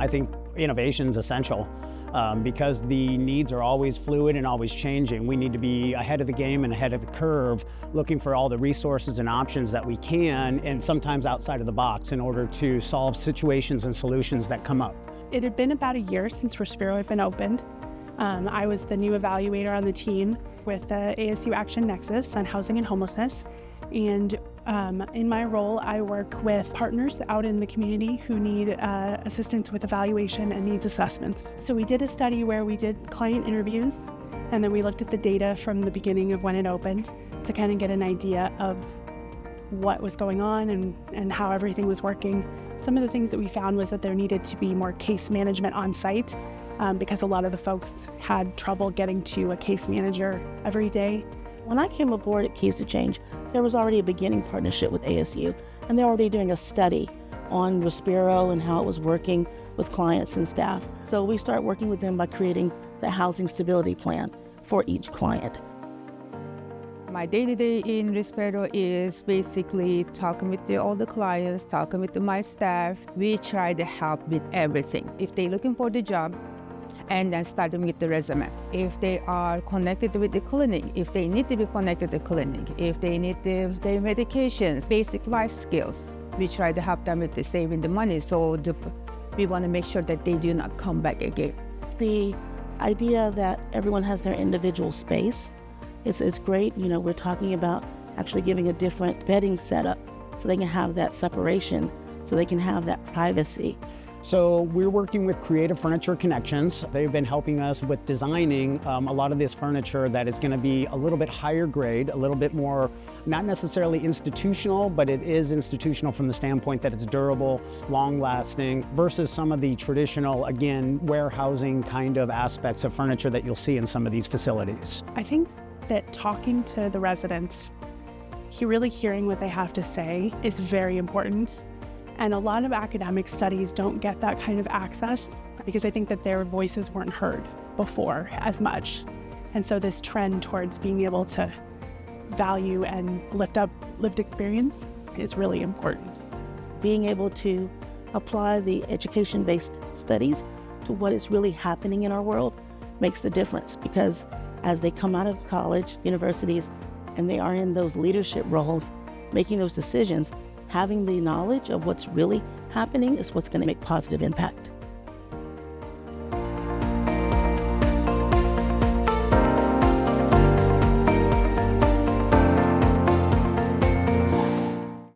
I think innovation is essential because the needs are always fluid and always changing. We need to be ahead of the game and ahead of the curve, looking for all the resources and options that we can, and sometimes outside of the box, in order to solve situations and solutions that come up. It had been about a year since Respiro had been opened. I was the new evaluator on the team with the ASU Action Nexus on housing and homelessness. And in my role, I work with partners out in the community who need assistance with evaluation and needs assessments. So we did a study where we did client interviews, and then we looked at the data from the beginning of when it opened to kind of get an idea of what was going on and how everything was working. Some of the things that we found was that there needed to be more case management on site because a lot of the folks had trouble getting to a case manager every day. When I came aboard at Keys to Change, there was already a beginning partnership with ASU, and they're already doing a study on Respiro and how it was working with clients and staff. So we start working with them by creating the housing stability plan for each client. My day-to-day in Respiro is basically talking with all the clients, talking with my staff. We try to help with everything. If they're looking for the job, and then starting with the resume. If they are connected with the clinic, if they need to be connected to the clinic, if they need their medications, basic life skills, we try to help them with the saving the money. So we want to make sure that they do not come back again. The idea that everyone has their individual space is great. You know, we're talking about actually giving a different bedding setup so they can have that separation, so they can have that privacy. So we're working with Creative Furniture Connections. They've been helping us with designing a lot of this furniture that is going to be a little bit higher grade, a little bit more, not necessarily institutional, but it is institutional from the standpoint that it's durable, long-lasting, versus some of the traditional, again, warehousing kind of aspects of furniture that you'll see in some of these facilities. I think that talking to the residents, really hearing what they have to say is very important. And a lot of academic studies don't get that kind of access because I think that their voices weren't heard before as much. And so this trend towards being able to value and lift up lived experience is really important. Being able to apply the education-based studies to what is really happening in our world makes the difference, because as they come out of college, universities, and they are in those leadership roles, making those decisions, having the knowledge of what's really happening is what's going to make positive impact.